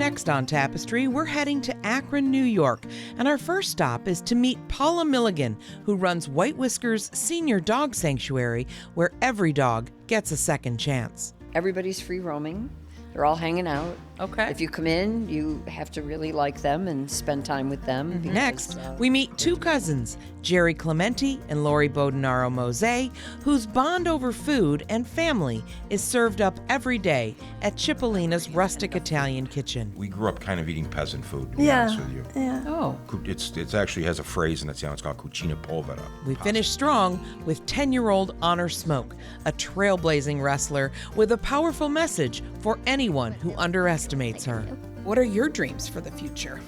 next on Tapestry, we're heading to Akron, New York, and our first stop is to meet Polla Milligan, who runs Whiskers Senior Dog Sanctuary, where every dog gets a second chance. Everybody's free roaming. They're all hanging out. Okay. If you come in, you have to really like them and spend time with them. Because, Next, we meet two cousins, Jerry Clementi and Laurie Bordonaro Mozée, whose bond over food and family is served up every day at Cipollina's Rustic Italian Kitchen. We grew up kind of eating peasant food, to be honest with you. Yeah. Oh. It's actually has a phrase in Italian. It's called cucina povera. We finish strong with 10-year-old Honor Smoke, a trailblazing wrestler with a powerful message for anyone who underestimates her. What are your dreams for the future?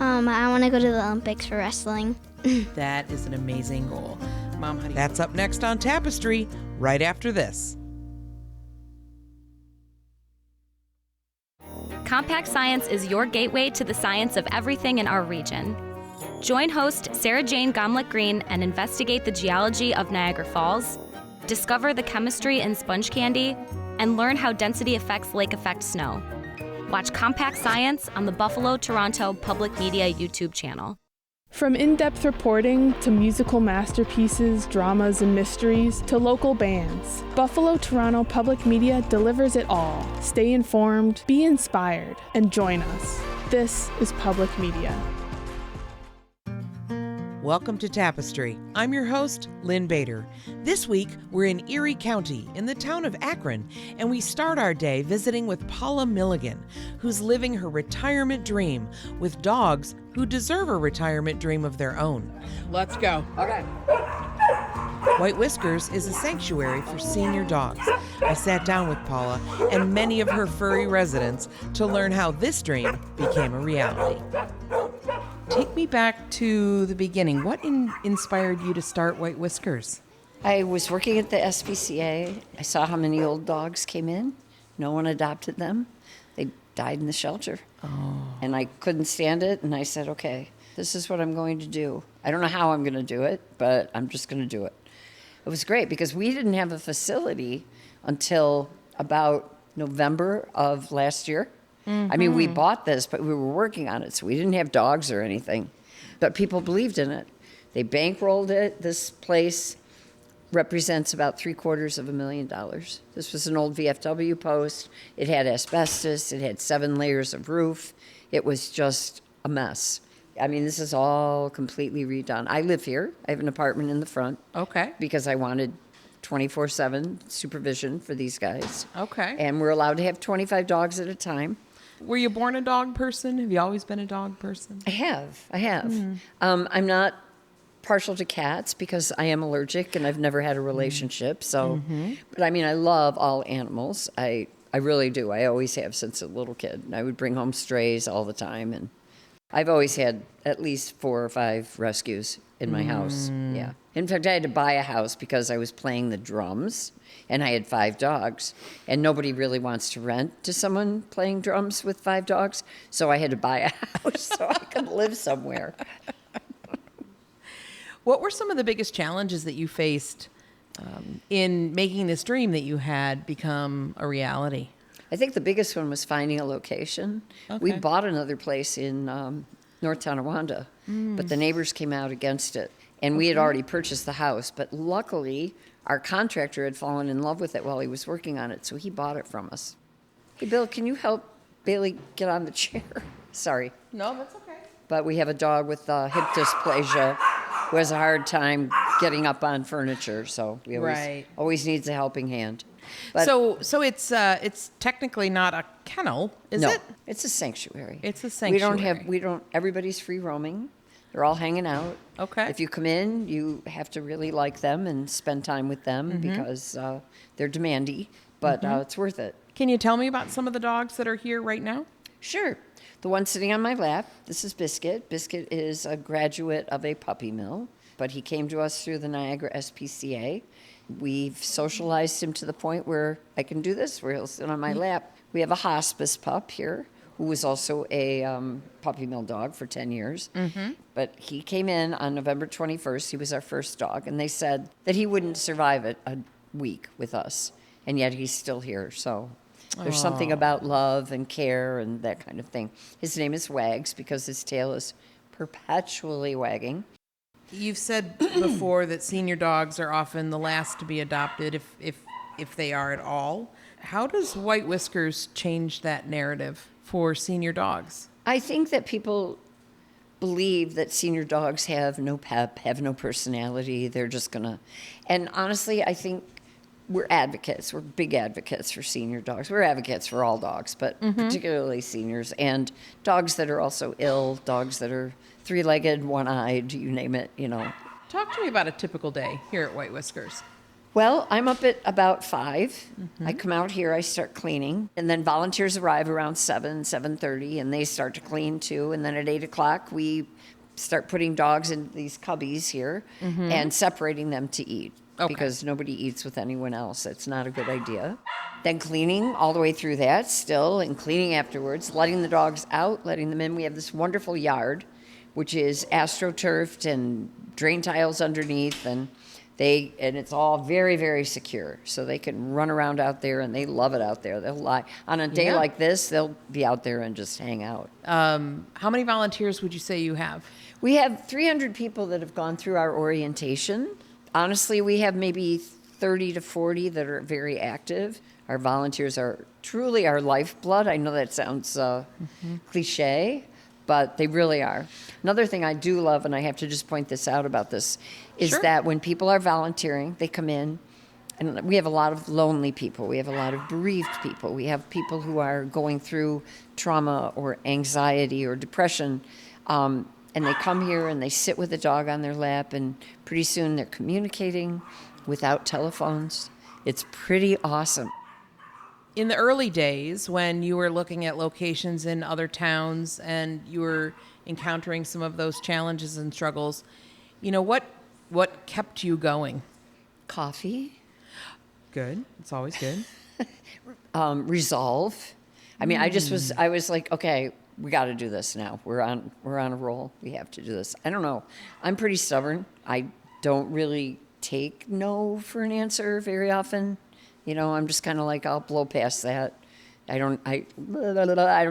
I want to go to the Olympics for wrestling. That is an amazing goal. Mom, how do you... That's up next on Tapestry, right after this. Compact Science is your gateway to the science of everything in our region. Join host Sarah Jane Gomlick-Green and investigate the geology of Niagara Falls, discover the chemistry in sponge candy, and learn how density affects lake effect snow. Watch Compact Science on the Buffalo Toronto Public Media YouTube channel. From in-depth reporting to musical masterpieces, dramas, and mysteries to local bands, Buffalo Toronto Public Media delivers it all. Stay informed, be inspired, and join us. This is Public Media. Welcome to Tapestry. I'm your host, Lynn Bader. This week, we're in Erie County, in the town of Akron, and we start our day visiting with Polla Milligan, who's living her retirement dream with dogs who deserve a retirement dream of their own. Let's go. Okay. White Whiskers is a sanctuary for senior dogs. I sat down with Polla and many of her furry residents to learn how this dream became a reality. Take me back to the beginning. What inspired you to start White Whiskers? I was working at the SPCA. I saw how many old dogs came in. No one adopted them. They died in the shelter. Oh. And I couldn't stand it, and I said, okay, this is what I'm going to do. I don't know how I'm going to do it, but I'm just going to do it. It was great because we didn't have a facility until about November of last year. Mm-hmm. I mean, we bought this, but we were working on it, so we didn't have dogs or anything. But people believed in it. They bankrolled it. This place represents about $750,000. This was an old VFW post. It had asbestos. It had 7 layers of roof. It was just a mess. I mean, this is all completely redone. I live here. I have an apartment in the front. Okay. Because I wanted 24/7 supervision for these guys. Okay. And we're allowed to have 25 dogs at a time. Were you born a dog person? Have you always been a dog person? I have. I'm not partial to cats because I am allergic and I've never had a relationship. So, but I mean, I love all animals. I really do. I always have since a little kid. I would bring home strays all the time, and I've always had at least 4 or 5 rescues in my house. Yeah. In fact, I had to buy a house because I was playing the drums, and I had 5 dogs, and nobody really wants to rent to someone playing drums with 5 dogs, so I had to buy a house so I could live somewhere. What were some of the biggest challenges that you faced in making this dream that you had become a reality? I think the biggest one was finding a location. Okay. We bought another place in North Tonawanda, but the neighbors came out against it. And we had already purchased the house, but luckily our contractor had fallen in love with it while he was working on it, so he bought it from us. Hey, Bill, can you help Bailey get on the chair? Sorry. No, that's okay. But we have a dog with hip dysplasia who has a hard time getting up on furniture, so we always needs a helping hand. But So it's technically not a kennel, is it? No, it's a sanctuary. It's a sanctuary. We don't, everybody's free roaming. They're all hanging out. Okay. If you come in, you have to really like them and spend time with them because they're demandy, but it's worth it. Can you tell me about some of the dogs that are here right now? Sure. The one sitting on my lap, this is Biscuit. Biscuit is a graduate of a puppy mill, but he came to us through the Niagara SPCA. We've socialized him to the point where I can do this, where he'll sit on my lap. We have a hospice pup here who was also a puppy mill dog for 10 years. But he came in on November 21st. He was our first dog, and they said that he wouldn't survive it a week with us, and yet he's still here. So There's something about love and care and that kind of thing. His name is Wags because his tail is perpetually wagging. You've said before that senior dogs are often the last to be adopted, if they are at all. How does White Whiskers change that narrative for senior dogs? I think that people believe that senior dogs have no pep, have no personality. They're just gonna, and honestly, I think we're advocates. We're big advocates for senior dogs. We're advocates for all dogs, but particularly seniors and dogs that are also ill, dogs that are three-legged, one-eyed, you name it, you know. Talk to me about a typical day here at White Whiskers. Well, I'm up at about 5. I come out here, I start cleaning, and then volunteers arrive around 7:30, and they start to clean too. And then at 8 o'clock, we start putting dogs in these cubbies here and separating them to eat because nobody eats with anyone else. It's not a good idea. Then cleaning all the way through that still, and cleaning afterwards, letting the dogs out, letting them in. We have this wonderful yard, which is astroturfed and drain tiles underneath, and it's all very, very secure. So they can run around out there, and they love it out there. They'll lie on a day like this. They'll be out there and just hang out. How many volunteers would you say you have? We have 300 people that have gone through our orientation. Honestly, we have maybe 30 to 40 that are very active. Our volunteers are truly our lifeblood. I know that sounds cliche, but they really are. Another thing I do love, and I have to just point this out about this, is that when people are volunteering, they come in, and we have a lot of lonely people. We have a lot of bereaved people. We have people who are going through trauma or anxiety or depression, and they come here and they sit with a dog on their lap, and pretty soon they're communicating without telephones. It's pretty awesome. In the early days, when you were looking at locations in other towns and you were encountering some of those challenges and struggles, you know, what kept you going? Coffee. Good. It's always good. Resolve. I mean, I was like, okay, we got to do this now. We're on a roll. We have to do this. I don't know. I'm pretty stubborn. I don't really take no for an answer very often. You know, I'm just kind of like, I'll blow past that. I don't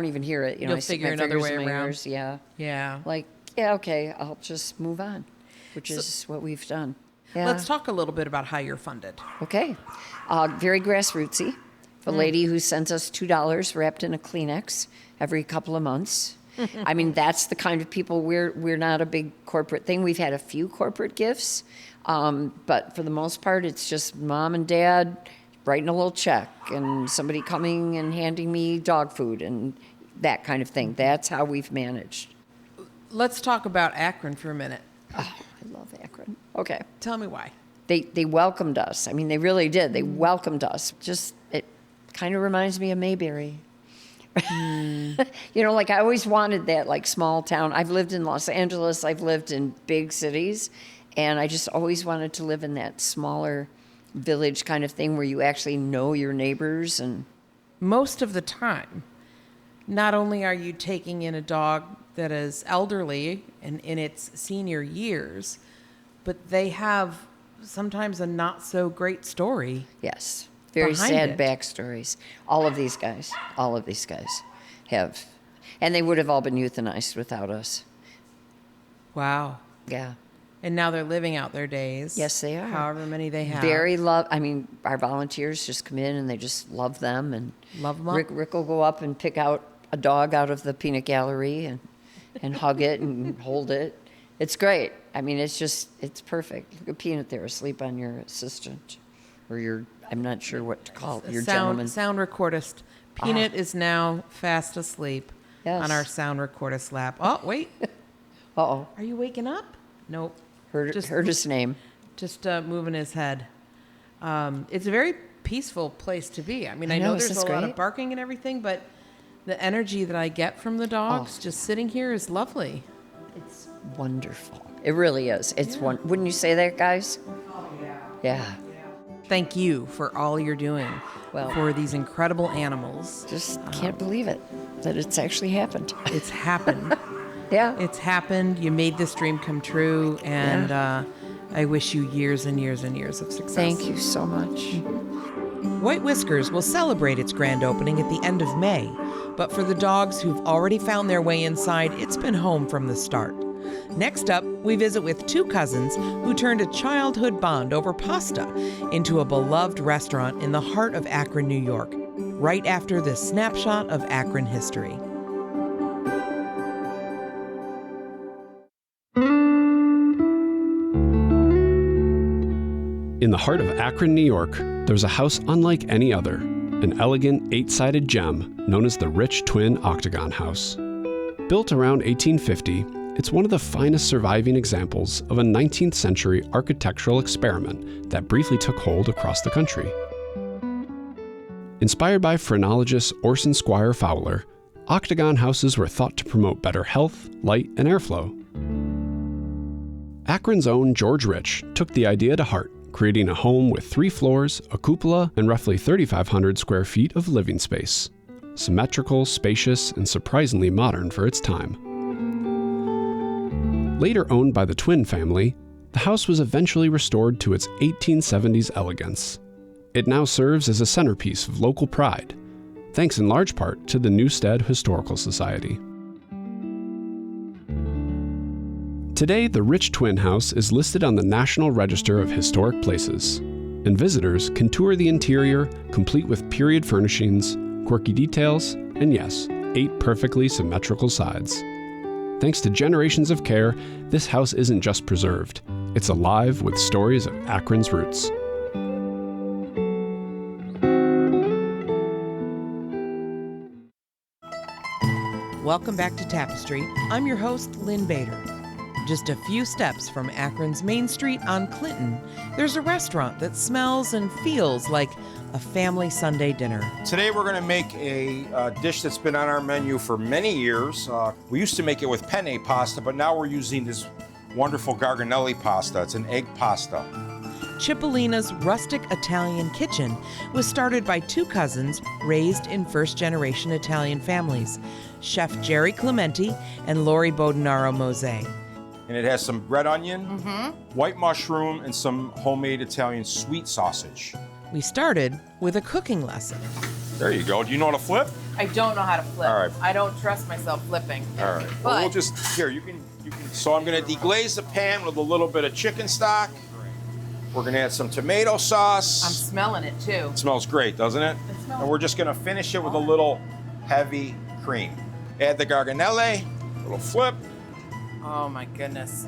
even hear it. You know, You'll I stick figure my another fingers way in my around. ears. Yeah. Yeah. Like, yeah, okay, I'll just move on, which is what we've done. Yeah. Let's talk a little bit about how you're funded. Okay. Very grassrootsy. A lady who sends us $2 wrapped in a Kleenex every couple of months. I mean, that's the kind of people we're not a big corporate thing. We've had a few corporate gifts, but for the most part, it's just mom and dad writing a little check and somebody coming and handing me dog food and that kind of thing. That's how we've managed. Let's talk about Akron for a minute. Oh, I love Akron. Okay. Tell me why. They welcomed us. I mean, they really did. They welcomed us. Just, it kind of reminds me of Mayberry. You know, like I always wanted that like small town. I've lived in Los Angeles. I've lived in big cities. And I just always wanted to live in that smaller village kind of thing where you actually know your neighbors. And Most of the time, not only are you taking in a dog that is elderly and in its senior years, but they have sometimes a not so great story. yes, very Behind sad it. backstories. All of these guys have. And they would have all been euthanized without us. Wow. Yeah. And now they're living out their days. Yes, they are. However many they have. I mean, our volunteers just come in and they just love them. And Love 'em up. Rick will go up and pick out a dog out of the peanut gallery and hug it and hold it. It's great. I mean, it's perfect. Look at Peanut there asleep on your assistant or I'm not sure what to call it, your gentleman. Sound recordist. Peanut is now fast asleep Yes. on our sound recordist lap. Oh, wait. Uh-oh. Are you waking up? Nope. Heard his name. Just moving his head. It's a very peaceful place to be. I mean, I know this there's is a lot great. of barking and everything, but the energy that I get from the dogs just sitting here is lovely. It's wonderful. It really is. It's wouldn't you say that, guys? Oh, yeah. Thank you for all you're doing Well- for these incredible animals. Just can't believe it that it's actually happened. It's happened. Yeah. It's happened. You made this dream come true, and I wish you years and years and years of success. Thank you so much. White Whiskers will celebrate its grand opening at the end of May, but for the dogs who've already found their way inside, it's been home from the start. Next up, we visit with two cousins who turned a childhood bond over pasta into a beloved restaurant in the heart of Akron, New York, right after this snapshot of Akron history. In the heart of Akron, New York, there's a house unlike any other, an elegant 8-sided gem known as the Rich Twin Octagon House. Built around 1850, it's one of the finest surviving examples of a 19th century architectural experiment that briefly took hold across the country. Inspired by phrenologist Orson Squire Fowler, octagon houses were thought to promote better health, light, and airflow. Akron's own George Rich took the idea to heart, creating a home with 3 floors, a cupola, and roughly 3,500 square feet of living space. Symmetrical, spacious, and surprisingly modern for its time. Later owned by the Twin family, the house was eventually restored to its 1870s elegance. It now serves as a centerpiece of local pride, thanks in large part to the Newstead Historical Society. Today, the Rich Twin House is listed on the National Register of Historic Places, and visitors can tour the interior, complete with period furnishings, quirky details, and yes, 8 perfectly symmetrical sides. Thanks to generations of care, this house isn't just preserved, it's alive with stories of Akron's roots. Welcome back to Tapestry. I'm your host, Lynn Bader. Just a few steps from Akron's Main Street on Clinton, there's a restaurant that smells and feels like a family Sunday dinner. Today we're going to make a dish that's been on our menu for many years. We used to make it with penne pasta, but now we're using this wonderful garganelli pasta. It's an egg pasta. Cipollina's Rustic Italian Kitchen was started by 2 cousins raised in first-generation Italian families, Chef Jerry Clementi and Laurie Bordonaro Mozée. And it has some red onion, white mushroom, and some homemade Italian sweet sausage. We started with a cooking lesson. There you go. Do you know how to flip? I don't know how to flip. All right. I don't trust myself flipping. All right. But Well, we'll just, here, you can. So I'm going to deglaze the pan with a little bit of chicken stock. We're going to add some tomato sauce. I'm smelling it too. It smells great, doesn't it? And we're just going to finish it with a little heavy cream. Add the garganelle, little flip. Oh my goodness.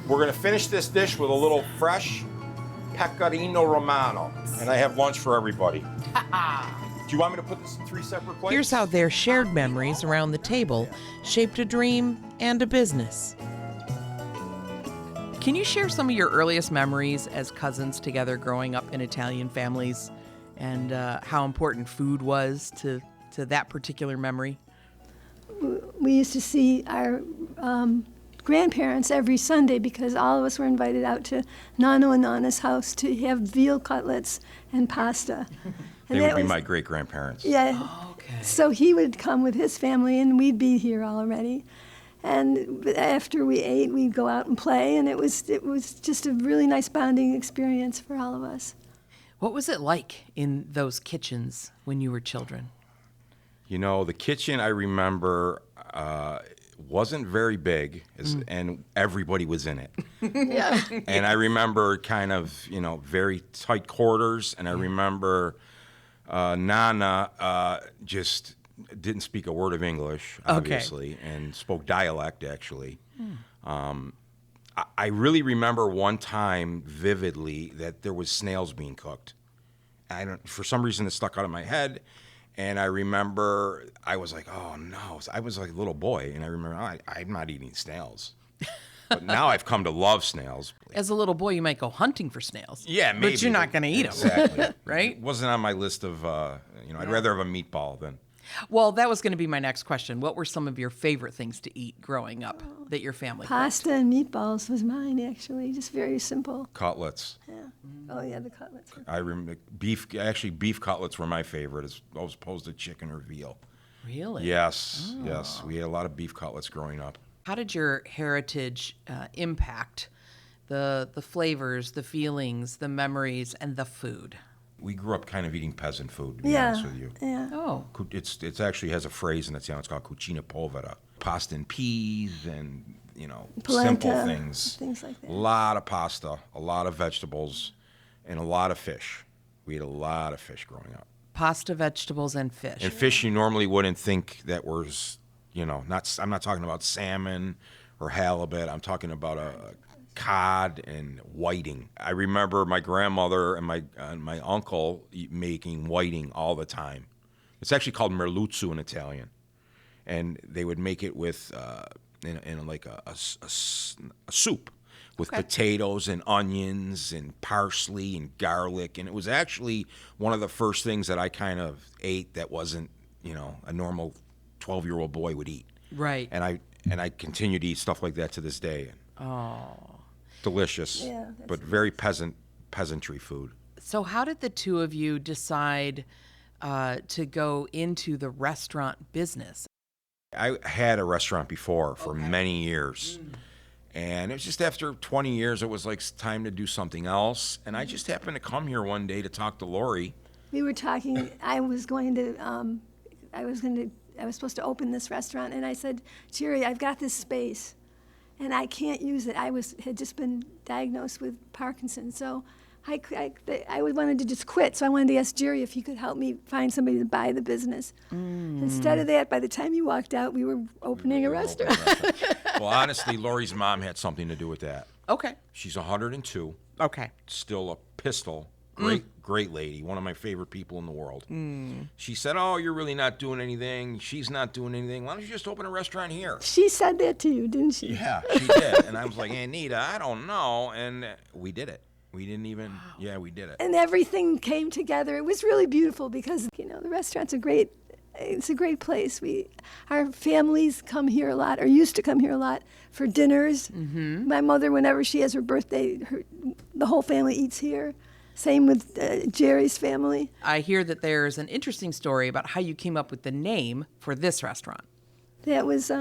We're going to finish this dish with a little fresh pecorino romano. And I have lunch for everybody. Do you want me to put this in 3 separate plates? Here's how their shared memories around the table shaped a dream and a business. Can you share some of your earliest memories as cousins together growing up in Italian families and how important food was to that particular memory? We used to see our grandparents every Sunday because all of us were invited out to Nano and Nana's house to have veal cutlets and pasta. They would be my great-grandparents. Yeah. Oh, okay. So he would come with his family, and we'd be here already. And after we ate, we'd go out and play, and it was just a really nice bonding experience for all of us. What was it like in those kitchens when you were children? You know, the kitchen, I remember, wasn't very big, and everybody was in it. Yeah. And I remember kind of, very tight quarters, and I remember Nana just didn't speak a word of English, obviously, and spoke dialect, actually. I really remember one time vividly that there was snails being cooked. For some reason, it stuck out of my head. And I remember I was like, oh, no. I was like a little boy, and I remember, I'm not eating snails. But now I've come to love snails. As a little boy, you might go hunting for snails. Yeah, maybe. But you're not going to eat them. Exactly. Right? It wasn't on my list of, I'd rather have a meatball than. Well, that was going to be my next question. What were some of your favorite things to eat growing up that your family Pasta and meatballs was mine, actually. Just very simple. Cutlets. Yeah. Oh, yeah, the cutlets. I remember beef cutlets were my favorite as opposed to chicken or veal. Really? Yes, yes. We had a lot of beef cutlets growing up. How did your heritage impact the flavors, the feelings, the memories, and the food? We grew up kind of eating peasant food, to be Yeah, honest with you. yeah. Oh. It's actually has a phrase in its town. It's called cucina povera. Pasta and peas and, simple Polenta, things. things like that. A lot of pasta, a lot of vegetables, and a lot of fish. We ate a lot of fish growing up. Pasta, vegetables, and fish. And fish you normally wouldn't think that was, I'm not talking about salmon or halibut. I'm talking about a cod and whiting. I remember my grandmother and my uncle making whiting all the time. It's actually called merluzzo in Italian, and they would make it with in like a soup with potatoes and onions and parsley and garlic, and it was actually one of the first things that I kind of ate that wasn't a normal 12-year-old boy would eat. Right. And I continue to eat stuff like that to this day. Delicious, Yeah, but very peasantry food. So how did the two of you decide to go into the restaurant business? I had a restaurant before for many years. And it was just after 20 years, it was like time to do something else. And I just happened to come here one day to talk to Laurie. We were talking. I was supposed to open this restaurant, and I said, Jerry, I've got this space, and I can't use it. Had just been diagnosed with Parkinson's, so I wanted to just quit. So I wanted to ask Jerry if he could help me find somebody to buy the business. Instead of that, by the time he walked out, we were opening a restaurant. Well, honestly, Laurie's mom had something to do with that. Okay. She's 102. Okay. Still a pistol. Great lady. One of my favorite people in the world. She said, oh, you're really not doing anything. She's not doing anything. Why don't you just open a restaurant here? She said that to you, didn't she? Yeah, she did. And I was like, Anita, I don't know. And we did it. We didn't even, we did it. And everything came together. It was really beautiful because, the restaurant's it's a great place. Our families come here a lot, or used to come here a lot for dinners. My mother, whenever she has her birthday, the whole family eats here. Same with Jerry's family. I hear that there's an interesting story about how you came up with the name for this restaurant. That was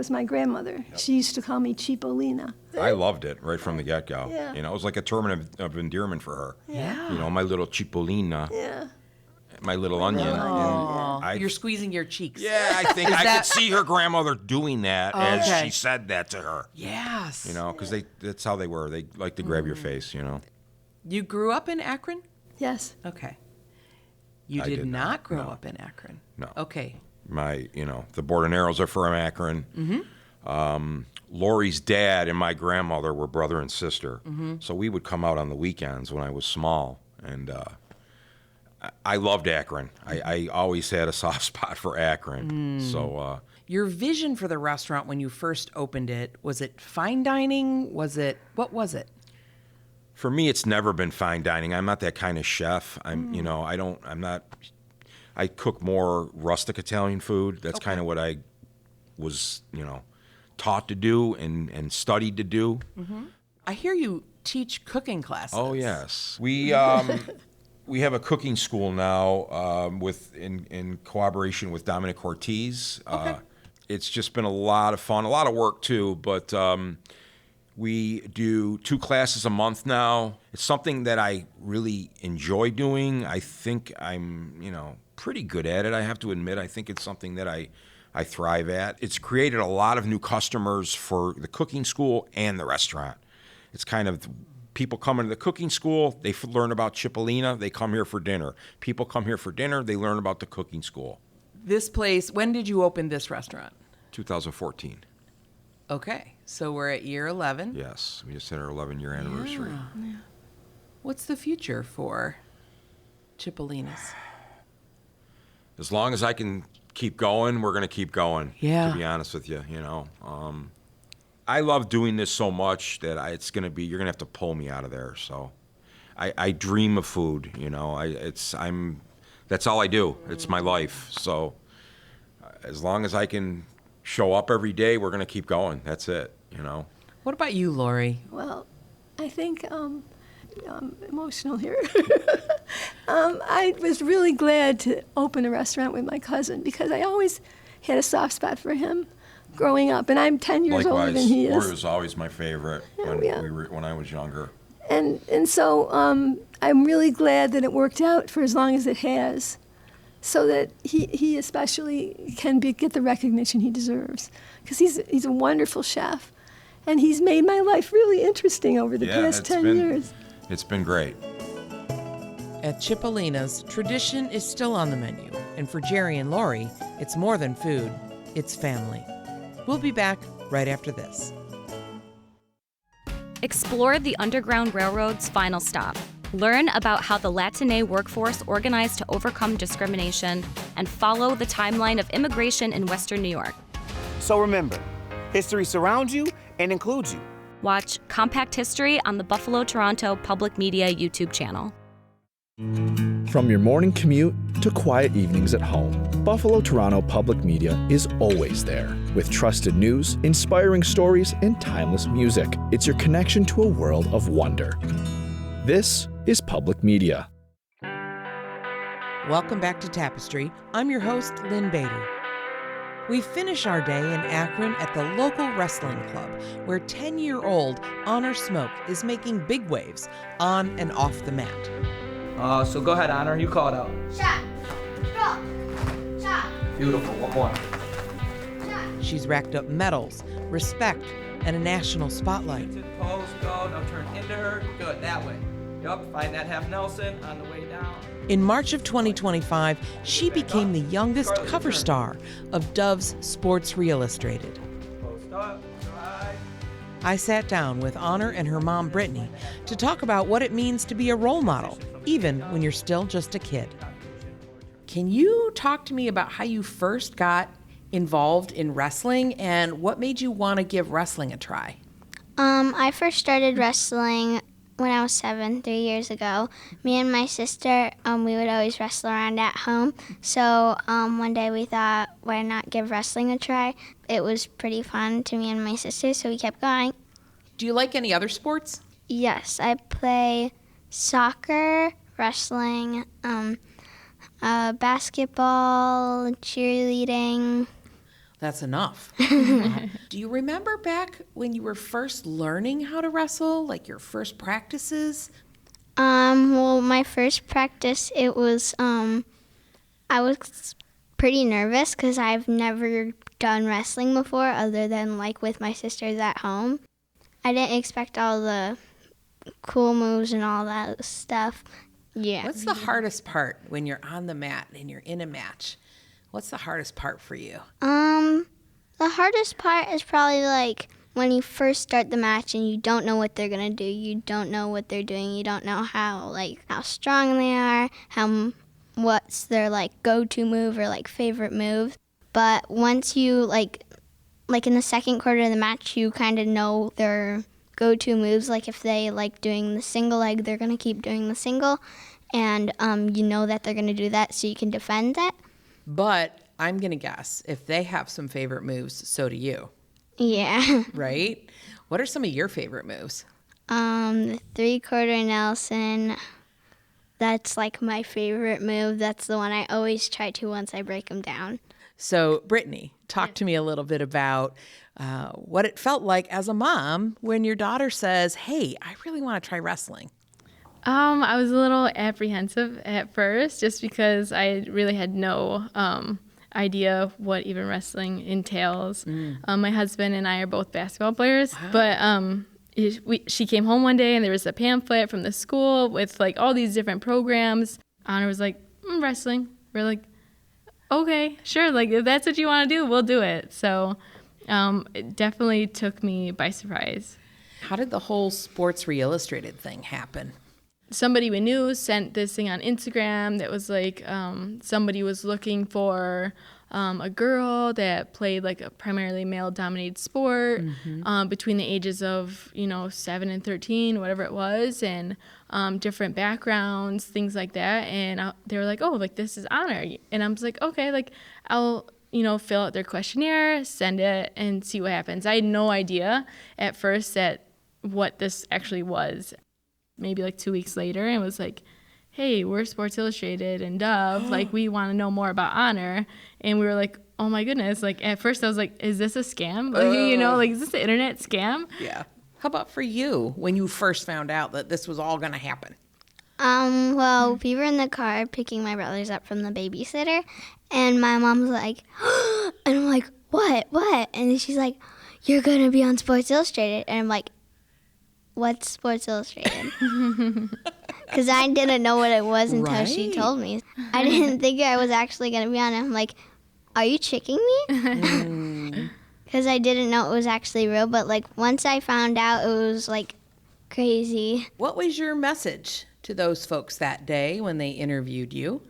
my grandmother. Yep. She used to call me Cipollina. I loved it right from the get-go. Yeah. It was like a term of endearment for her. Yeah. My little Cipollina. Yeah. My little onion. You're squeezing your cheeks. Yeah, I think I could see her grandmother doing that as she said that to her. Yes. Because that's how they were. They like to grab your face, You grew up in Akron? Yes. Okay. You I did did not not, grow no. up in Akron? No. Okay. The Bordonaros are from Akron. Laurie's dad and my grandmother were brother and sister. So we would come out on the weekends when I was small. And I loved Akron. I always had a soft spot for Akron. So Your vision for the restaurant when you first opened it, was it fine dining? What was it? for me, it's never been fine dining. I'm not that kind of chef. I cook more rustic Italian food. That's kind of what I was, taught to do and studied to do. I hear you teach cooking classes. Oh, yes. We we have a cooking school now in cooperation with Dominic Ortiz. It's just been a lot of fun, a lot of work too, but we do 2 classes a month now. It's something that I really enjoy doing. I think I'm, pretty good at it. I have to admit, I think it's something that I thrive at. It's created a lot of new customers for the cooking school and the restaurant. It's kind of people come into the cooking school, they learn about Cipollina, they come here for dinner. People come here for dinner, they learn about the cooking school. This place, when did you open this restaurant? 2014. Okay, so we're at year 11. Yes, we just had our 11-year anniversary. Yeah. What's the future for Cipollina's? As long as I can keep going, we're going to keep going, Yeah. to be honest with you, I love doing this so much that you're going to have to pull me out of there. So I dream of food, that's all I do. It's my life. So as long as I can show up every day, we're going to keep going. That's it, What about you, Laurie? Well, I think I'm emotional here. I was really glad to open a restaurant with my cousin because I always had a soft spot for him growing up, and I'm 10 years older than he is. Laurie was always my favorite when I was younger. And so I'm really glad that it worked out for as long as it has, so that he especially can get the recognition he deserves, because he's a wonderful chef, and he's made my life really interesting over the past 10 years. It's been great. At Cipollina's, tradition is still on the menu, and for Jerry and Laurie, it's more than food, it's family. We'll be back right after this. Explore the Underground Railroad's final stop. Learn about how the Latine workforce organized to overcome discrimination and follow the timeline of immigration in Western New York. So remember, history surrounds you and includes you. Watch Compact History on the Buffalo Toronto Public Media YouTube channel. From your morning commute to quiet evenings at home, Buffalo Toronto Public Media is always there with trusted news, inspiring stories, and timeless music. It's your connection to a world of wonder. This is Public Media. Welcome back to Tapestry. I'm your host, Lynn Bader. We finish our day in Akron at the local wrestling club, where 10-year-old Honor Smoke is making big waves on and off the mat. So go ahead, Honor. You call it out. Shot. Roll. Shot. Beautiful. One more. Shot. She's racked up medals, respect, and a national spotlight. To the post, go. Now turn into her. Good. That way. Yup. Find that half Nelson on the way down. In March of 2025, she became the youngest cover star of Dove's Sports ReIllustrated. Post up. Right. I sat down with Honor and her mom, Brittany, to talk about what it means to be a role model, even when you're still just a kid. Can you talk to me about how you first got involved in wrestling and what made you want to give wrestling a try? I first started wrestling when I was 7, 3 years ago. Me and my sister, we would always wrestle around at home. So one day we thought, why not give wrestling a try? It was pretty fun to me and my sister, so we kept going. Do you like any other sports? Yes, I play soccer, wrestling, basketball, cheerleading. That's enough. Do you remember back when you were first learning how to wrestle, like your first practices? Well, my first practice, it was, I was pretty nervous because I've never done wrestling before other than like with my sisters at home. I didn't expect all the cool moves and all that stuff. Yeah. What's the hardest part when you're on the mat and you're in a match? What's the hardest part for you? The hardest part is probably like when you first start the match and you don't know what they're gonna do. You don't know what they're doing. You don't know how strong they are, what's their like go-to move or like favorite move. But once you like in the second quarter of the match, you kind of know their go-to moves. Like if they like doing the single leg, they're gonna keep doing the single, and you know that they're gonna do that, so you can defend that. But I'm going to guess if they have some favorite moves, so do you. Yeah. Right? What are some of your favorite moves? The 3/4 Nelson. That's like my favorite move. That's the one I always try to once I break them down. So, Brittany, talk to me a little bit about what it felt like as a mom when your daughter says, hey, I really want to try wrestling. I was a little apprehensive at first just because I really had no idea what even wrestling entails. My husband and I are both basketball players, but she came home one day and there was a pamphlet from the school with like all these different programs. Honor was like, wrestling. We're like, okay, sure. Like if that's what you want to do, we'll do it. So it definitely took me by surprise. How did the whole Sports ReIllustrated thing happen? Somebody we knew sent this thing on Instagram that was like somebody was looking for a girl that played like a primarily male-dominated sport between the ages of 7 and 13, whatever it was, and different backgrounds, things like that. And they were like, oh, like this is Honor, and I was like, okay, like I'll fill out their questionnaire, send it, and see what happens. I had no idea at first that what this actually was. Maybe like 2 weeks later, and was like, hey, we're Sports Illustrated and Dove, like we want to know more about Honor. And we were like, oh my goodness, like at first I was like, is this a scam? Like, like is this an internet scam? Yeah. How about for you when you first found out that this was all going to happen? Well, we were in the car picking my brothers up from the babysitter, and my mom's like, and I'm like, what? And then she's like, you're going to be on Sports Illustrated. And I'm like, what's Sports Illustrated? Because I didn't know what it was until she told me. I didn't think I was actually going to be on it. I'm like, are you tricking me? Because I didn't know it was actually real. But, like, once I found out, it was, like, crazy. What was your message to those folks that day when they interviewed you?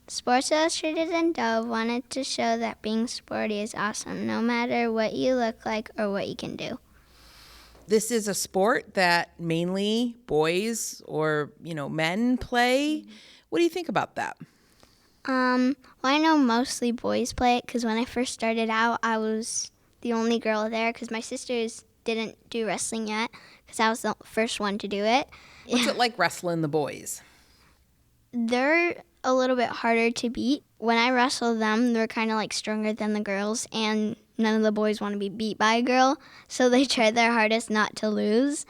Sports Illustrated and Dove wanted to show that being sporty is awesome, no matter what you look like or what you can do. This is a sport that mainly boys or, men play. What do you think about that? Well, I know mostly boys play it because when I first started out, I was the only girl there because my sisters didn't do wrestling yet because I was the first one to do it. What's it like wrestling the boys? They're a little bit harder to beat. When I wrestle them, they're kind of like stronger than the girls, and none of the boys want to be beat by a girl, so they try their hardest not to lose.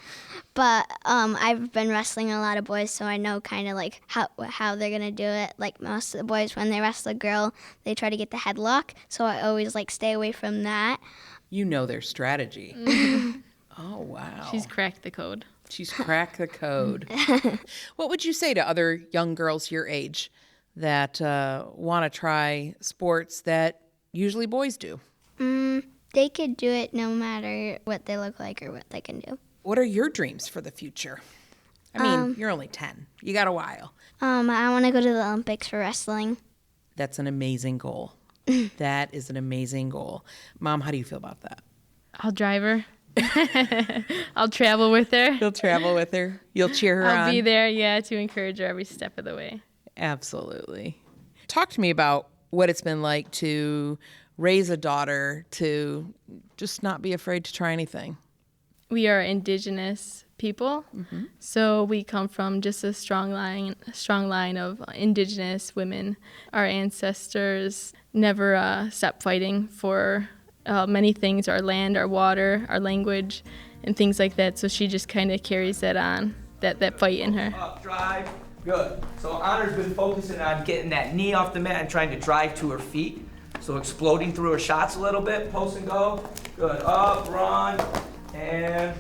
But I've been wrestling a lot of boys, so I know kind of like how they're gonna do it. Like most of the boys, when they wrestle a girl, they try to get the headlock, so I always like stay away from that. You know their strategy. Oh, wow. She's cracked the code. She's cracked the code. What would you say to other young girls your age that want to try sports that usually boys do? They could do it no matter what they look like or what they can do. What are your dreams for the future? I mean, you're only 10. You got a while. I want to go to the Olympics for wrestling. That's an amazing goal. That is an amazing goal. Mom, how do you feel about that? I'll drive her. I'll travel with her. You'll travel with her? You'll cheer her on? I'll be there, to encourage her every step of the way. Absolutely. Talk to me about what it's been like to raise a daughter to just not be afraid to try anything. We are indigenous people, so we come from just a strong line of indigenous women. Our ancestors never stopped fighting for many things, our land, our water, our language, and things like that. So she just kind of carries that on, that fight in her. Up, drive, good. So Honor's been focusing on getting that knee off the mat and trying to drive to her feet. So exploding through her shots a little bit, post and go. Good, up, run, and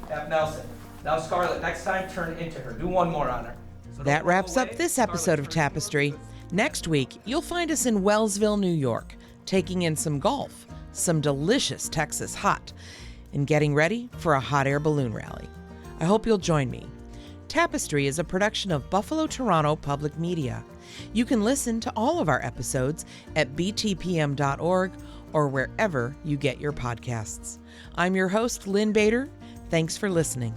F Nelson. Now Scarlett, next time turn into her. Do one more, Honor. So that wraps up this episode of Tapestry. Next week, you'll find us in Wellsville, New York, taking in some golf, some delicious Texas hot, and getting ready for a hot air balloon rally. I hope you'll join me. Tapestry is a production of Buffalo Toronto Public Media. You can listen to all of our episodes at btpm.org or wherever you get your podcasts. I'm your host, Lynn Bader. Thanks for listening.